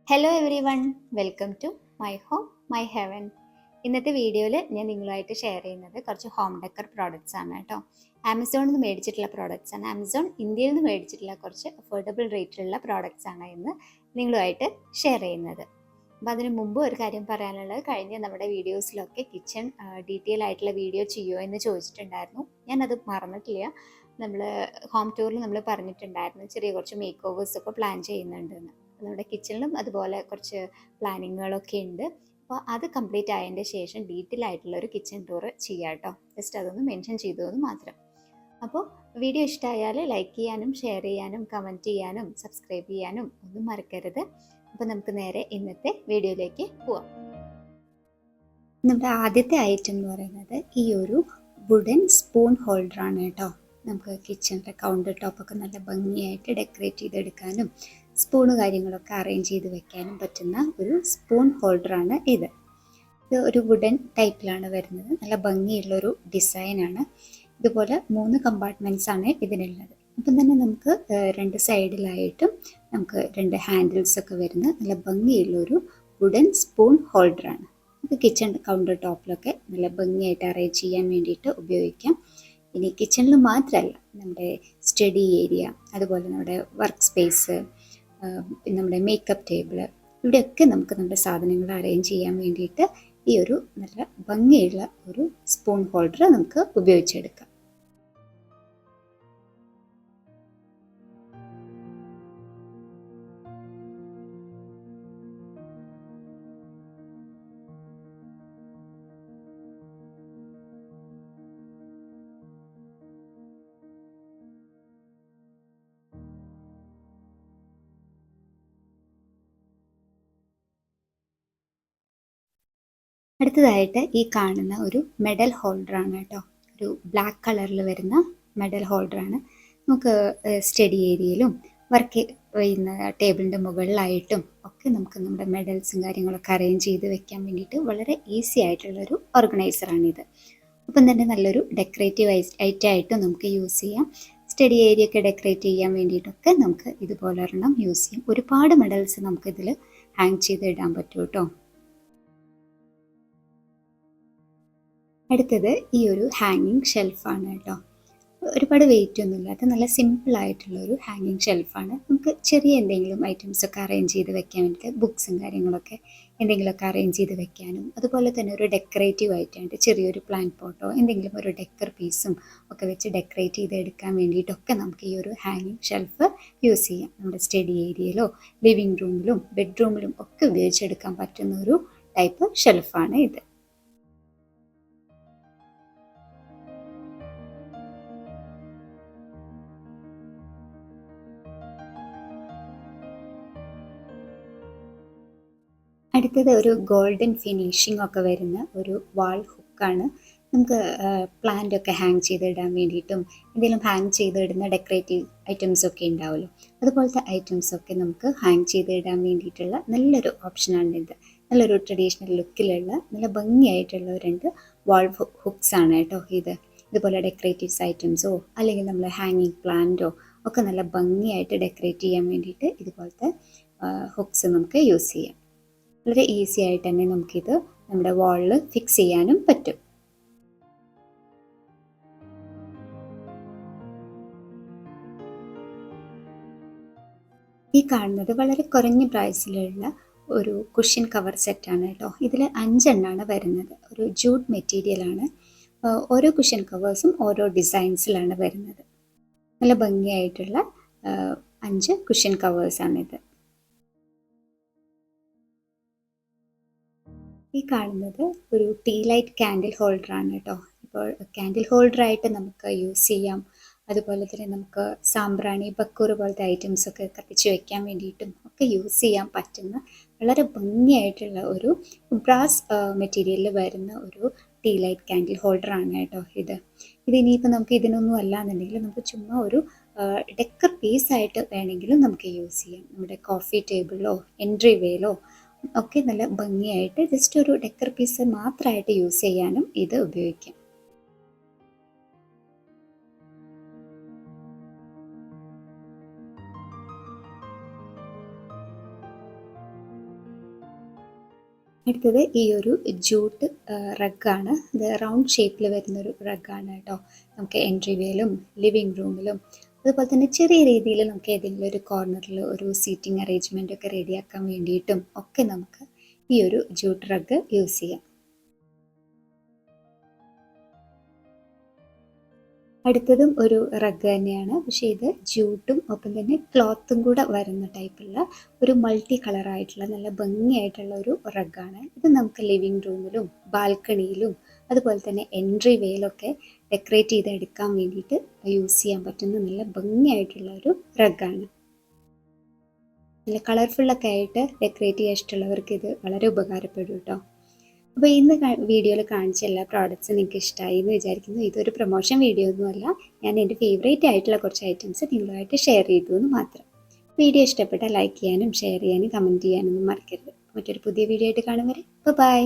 Hello everyone, welcome to my home my heaven. ഇന്നത്തെ വീഡിയോയിൽ ഞാൻ നിങ്ങളുമായിട്ട് ഷെയർ ചെയ്യുന്നത് കുറച്ച് ഹോം ഡെക്കർ പ്രോഡക്റ്റ്സ് ആണ് കേട്ടോ. ആമസോണിൽ നിന്ന് മേടിച്ചിട്ടുള്ള പ്രോഡക്റ്റ്സ് ആണ്. ആമസോൺ ഇന്ത്യയിൽ നിന്ന് മേടിച്ചിട്ടുള്ള കുറച്ച് അഫോർഡബിൾ റേറ്റിലുള്ള പ്രോഡക്റ്റ്സ് ആണ് ഇന്ന് നിങ്ങളുമായിട്ട് ഷെയർ ചെയ്യുന്നത്. അപ്പോൾ അതിന് മുമ്പ് ഒരു കാര്യം പറയാനുള്ളത്, കഴിഞ്ഞ നമ്മുടെ വീഡിയോസിലൊക്കെ കിച്ചൺ ഡീറ്റെയിൽ ആയിട്ടുള്ള വീഡിയോ ചെയ്യുമോ എന്ന് ചോദിച്ചിട്ടുണ്ടായിരുന്നു. ഞാനത് മറന്നിട്ടില്ല. നമ്മൾ ഹോം ടൂറിൽ നമ്മൾ പറഞ്ഞിട്ടുണ്ടായിരുന്നു ചെറിയ കുറച്ച് മേക്ക് ഓവേഴ്സ് ഒക്കെ പ്ലാൻ ചെയ്യുന്നുണ്ടെന്ന്. നമ്മുടെ കിച്ചണിലും അതുപോലെ കുറച്ച് പ്ലാനിങ്ങുകളൊക്കെ ഉണ്ട്. അപ്പോൾ അത് കംപ്ലീറ്റ് ആയതിൻ്റെ ശേഷം ഡീറ്റെയിൽ ആയിട്ടുള്ള ഒരു കിച്ചൺ ടൂർ ചെയ്യാം കേട്ടോ. ജസ്റ്റ് അതൊന്ന് മെൻഷൻ ചെയ്തതെന്ന് മാത്രം. അപ്പോൾ വീഡിയോ ഇഷ്ടമായാൽ ലൈക്ക് ചെയ്യാനും ഷെയർ ചെയ്യാനും കമൻറ്റ് ചെയ്യാനും സബ്സ്ക്രൈബ് ചെയ്യാനും ഒന്നും മറക്കരുത്. അപ്പോൾ നമുക്ക് നേരെ ഇന്നത്തെ വീഡിയോയിലേക്ക് പോവാം. നമ്മുടെ ആദ്യത്തെ ഐറ്റം എന്ന് പറയുന്നത് ഈ ഒരു വുഡൻ സ്പൂൺ ഹോൾഡറാണ് കേട്ടോ. നമുക്ക് കിച്ചണിൻ്റെ കൗണ്ടർ ടോപ്പൊക്കെ നല്ല ഭംഗിയായിട്ട് ഡെക്കറേറ്റ് ചെയ്തെടുക്കാനും സ്പൂണ് കാര്യങ്ങളൊക്കെ അറേഞ്ച് ചെയ്ത് വെക്കാനും പറ്റുന്ന ഒരു സ്പൂൺ ഹോൾഡറാണ് ഇത്. ഇത് ഒരു വുഡൻ ടൈപ്പിലാണ് വരുന്നത്. നല്ല ഭംഗിയുള്ളൊരു ഡിസൈനാണ്. ഇതുപോലെ 3 കമ്പാർട്ട്മെൻറ്റ്സ് ആണ് ഇതിനുള്ളത്. അപ്പം തന്നെ നമുക്ക് 2 സൈഡിലായിട്ടും നമുക്ക് 2 ഹാൻഡിൽസ് ഒക്കെ വരുന്ന നല്ല ഭംഗിയുള്ളൊരു വുഡൻ സ്പൂൺ ഹോൾഡറാണ്. ഇത് കിച്ചൺ കൗണ്ടർ ടോപ്പിലൊക്കെ നല്ല ഭംഗിയായിട്ട് അറേഞ്ച് ചെയ്യാൻ വേണ്ടിയിട്ട് ഉപയോഗിക്കാം. ഇനി കിച്ചണിൽ മാത്രമല്ല, നമ്മുടെ സ്റ്റഡി ഏരിയ, അതുപോലെ നമ്മുടെ വർക്ക് സ്പേസ്, നമ്മുടെ മേക്കപ്പ് ടേബിള്, ഇവിടെയൊക്കെ നമുക്ക് നമ്മുടെ സാധനങ്ങൾ അറേഞ്ച് ചെയ്യാൻ വേണ്ടിയിട്ട് ഈ ഒരു നല്ല ഭംഗിയുള്ള ഒരു സ്പൂൺ ഹോൾഡർ നമുക്ക് ഉപയോഗിച്ചെടുക്കാം. അടുത്തതായിട്ട് ഈ കാണുന്ന ഒരു മെഡൽ ഹോൾഡറാണ് കേട്ടോ. ഒരു ബ്ലാക്ക് കളറിൽ വരുന്ന മെഡൽ ഹോൾഡറാണ്. നമുക്ക് സ്റ്റഡി ഏരിയയിലും വർക്ക് ചെയ്യുന്ന ടേബിളിൻ്റെ മുകളിലായിട്ടും ഒക്കെ നമുക്ക് നമ്മുടെ മെഡൽസും കാര്യങ്ങളൊക്കെ അറേഞ്ച് ചെയ്ത് വെക്കാൻ വേണ്ടിയിട്ട് വളരെ ഈസി ആയിട്ടുള്ളൊരു ഓർഗനൈസറാണിത്. അപ്പം തന്നെ നല്ലൊരു ഡെക്കറേറ്റീവ് ഐറ്റം ആയിട്ട് നമുക്ക് യൂസ് ചെയ്യാം. സ്റ്റഡി ഏരിയ ഒക്കെ ഡെക്കറേറ്റ് ചെയ്യാൻ വേണ്ടിയിട്ടൊക്കെ നമുക്ക് ഇതുപോലെ ഒരെണ്ണം യൂസ് ചെയ്യാം. ഒരുപാട് മെഡൽസ് നമുക്കിതിൽ ഹാങ് ചെയ്ത് ഇടാൻ പറ്റും കേട്ടോ. അടുത്തത് ഈ ഒരു ഹാങ്ങിങ് ഷെൽഫാണ് കേട്ടോ. ഒരുപാട് വെയിറ്റ് ഒന്നും ഇല്ലാത്ത നല്ല സിമ്പിളായിട്ടുള്ളൊരു ഹാങ്ങിങ് ഷെൽഫാണ്. നമുക്ക് ചെറിയ എന്തെങ്കിലും ഐറ്റംസൊക്കെ അറേഞ്ച് ചെയ്ത് വെക്കാൻ വേണ്ടിയിട്ട്, ബുക്സും കാര്യങ്ങളൊക്കെ എന്തെങ്കിലുമൊക്കെ അറേഞ്ച് ചെയ്ത് വെക്കാനും, അതുപോലെ തന്നെ ഒരു ഡെക്കറേറ്റീവ് ആയിട്ടായിട്ട് ചെറിയൊരു പ്ലാന്റ് പോട്ടോ എന്തെങ്കിലും ഒരു ഡെക്കർ പീസും ഒക്കെ വെച്ച് ഡെക്കറേറ്റ് ചെയ്ത് എടുക്കാൻ വേണ്ടിയിട്ടൊക്കെ നമുക്ക് ഈ ഒരു ഹാങ്ങിങ് ഷെൽഫ് യൂസ് ചെയ്യാം. നമ്മുടെ സ്റ്റഡി ഏരിയയിലോ ലിവിങ് റൂമിലും ബെഡ്റൂമിലും ഒക്കെ ഉപയോഗിച്ചെടുക്കാൻ പറ്റുന്ന ഒരു ടൈപ്പ് ഷെൽഫാണ് ഇത്. അടുത്തത് ഒരു ഗോൾഡൻ ഫിനിഷിംഗ് ഒക്കെ വരുന്ന ഒരു വാൾ ഹുക്കാണ്. നമുക്ക് പ്ലാന്റ് ഒക്കെ ഹാങ് ചെയ്തിടാൻ വേണ്ടിയിട്ടും എന്തെങ്കിലും ഹാങ് ചെയ്തിടുന്ന ഡെക്കറേറ്റീവ് ഐറ്റംസ് ഒക്കെ ഉണ്ടാവുമല്ലോ, അതുപോലത്തെ ഐറ്റംസ് ഒക്കെ നമുക്ക് ഹാങ് ചെയ്തിടാൻ വേണ്ടിയിട്ടുള്ള നല്ലൊരു ഓപ്ഷനാണ് ഇത്. നല്ലൊരു ട്രഡീഷണൽ ലുക്കിലുള്ള നല്ല ഭംഗിയായിട്ടുള്ള 2 വാൾ ഹുക്സ് ആണ് കേട്ടോ ഇത്. ഇതുപോലെ ഡെക്കറേറ്റീവ്സ് ഐറ്റംസോ അല്ലെങ്കിൽ നമ്മൾ ഹാങ്ങിങ് പ്ലാന്റോ ഒക്കെ നല്ല ഭംഗിയായിട്ട് ഡെക്കറേറ്റ് ചെയ്യാൻ വേണ്ടിയിട്ട് ഇതുപോലത്തെ ഹുക്സ് നമുക്ക് യൂസ് ചെയ്യാം. വളരെ ഈസി ആയിട്ട് തന്നെ നമുക്കിത് നമ്മുടെ വാളിൽ ഫിക്സ് ചെയ്യാനും പറ്റും. ഈ കാണുന്നത് വളരെ കുറഞ്ഞ പ്രൈസിലുള്ള ഒരു കുഷ്യൻ കവർ സെറ്റാണ് കേട്ടോ. ഇതിൽ 5 എണ്ണമാണ് വരുന്നത്. ഒരു ജൂട്ട് മെറ്റീരിയലാണ്. ഓരോ കുഷ്യൻ കവേഴ്സും ഓരോ ഡിസൈൻസിലാണ് വരുന്നത്. നല്ല ഭംഗിയായിട്ടുള്ള 5 കുഷ്യൻ കവേഴ്സാണിത്. ഈ കാണുന്നത് ഒരു ടീ ലൈറ്റ് കാൻഡിൽ ഹോൾഡറാണ് കേട്ടോ. ഇപ്പോൾ കാൻഡിൽ ഹോൾഡറായിട്ട് നമുക്ക് യൂസ് ചെയ്യാം. അതുപോലെ തന്നെ നമുക്ക് സാമ്പ്രാണി, ബക്കൂർ പോലത്തെ ഐറ്റംസ് ഒക്കെ കത്തിച്ച് വെക്കാൻ വേണ്ടിയിട്ടും ഒക്കെ യൂസ് ചെയ്യാൻ പറ്റുന്ന വളരെ ഭംഗിയായിട്ടുള്ള ഒരു ബ്രാസ് മെറ്റീരിയലിൽ വരുന്ന ഒരു ടീ ലൈറ്റ് കാൻഡിൽ ഹോൾഡറാണ് കേട്ടോ ഇത്. ഇതിനിയിപ്പോൾ നമുക്ക് ഇതിനൊന്നും അല്ലാന്നുണ്ടെങ്കിൽ നമുക്ക് ചുമ്മാ ഒരു ഡെക്കർ പീസായിട്ട് വേണമെങ്കിലും നമുക്ക് യൂസ് ചെയ്യാം. നമ്മുടെ കോഫി ടേബിളിലോ എൻട്രി വേയിലോ ഒക്കെ നല്ല ഭംഗിയായിട്ട് ജസ്റ്റ് ഒരു ഡെക്കർ പീസ് മാത്രമായിട്ട് യൂസ് ചെയ്യാനും ഇത് ഉപയോഗിക്കാം. അടുത്തത് ഈ ഒരു ജൂട്ട് റഗ്ഗാണ്. ഇത് റൗണ്ട് ഷേപ്പിൽ വരുന്നൊരു റഗ്ഗാണ് കേട്ടോ. നമുക്ക് എൻട്രി വേയിലും ലിവിങ് റൂമിലും അതുപോലെ തന്നെ ചെറിയ രീതിയിൽ നമുക്ക് ഏതെങ്കിലും ഒരു കോർണറിൽ ഒരു സീറ്റിംഗ് അറേഞ്ച്മെൻ്റ് ഒക്കെ റെഡിയാക്കാൻ വേണ്ടിയിട്ടും ഒക്കെ നമുക്ക് ഈ ഒരു ജൂട്ട് റഗ്ഗ് യൂസ് ചെയ്യാം. അടുത്തതും ഒരു റഗ്ഗ് തന്നെയാണ്. പക്ഷേ ഇത് ജൂട്ടും ഒപ്പം തന്നെ ക്ലോത്തും കൂടെ വരുന്ന ടൈപ്പുള്ള ഒരു മൾട്ടി കളറായിട്ടുള്ള നല്ല ഭംഗിയായിട്ടുള്ള ഒരു റഗ്ഗാണ്. ഇത് നമുക്ക് ലിവിങ് റൂമിലും ബാൽക്കണിയിലും അതുപോലെ തന്നെ എൻട്രി വേയിലൊക്കെ ഡെക്കറേറ്റ് ചെയ്തെടുക്കാൻ വേണ്ടിയിട്ട് യൂസ് ചെയ്യാൻ പറ്റുന്ന നല്ല ഭംഗിയായിട്ടുള്ള ഒരു റഗ്ഗാണ്. നല്ല കളർഫുള്ളൊക്കെ ആയിട്ട് ഡെക്കറേറ്റ് ചെയ്യാൻ ഇഷ്ടമുള്ളവർക്ക് ഇത് വളരെ ഉപകാരപ്പെടും കേട്ടോ. അപ്പോൾ ഇന്ന് വീഡിയോയിൽ കാണിച്ച എല്ലാ പ്രോഡക്റ്റ്സും നിങ്ങൾക്ക് ഇഷ്ടമായി എന്ന് വിചാരിക്കുന്നു. ഇതൊരു പ്രൊമോഷൻ വീഡിയോ ഒന്നുമല്ല, ഞാൻ എൻ്റെ ഫേവറേറ്റ് ആയിട്ടുള്ള കുറച്ച് ഐറ്റംസ് നിങ്ങളുമായിട്ട് ഷെയർ ചെയ്തു എന്ന് മാത്രം. വീഡിയോ ഇഷ്ടപ്പെട്ടാൽ ലൈക്ക് ചെയ്യാനും ഷെയർ ചെയ്യാനും കമൻറ്റ് ചെയ്യാനൊന്നും മറക്കരുത്. മറ്റൊരു പുതിയ വീഡിയോ ആയിട്ട് കാണും വരെ ബൈ.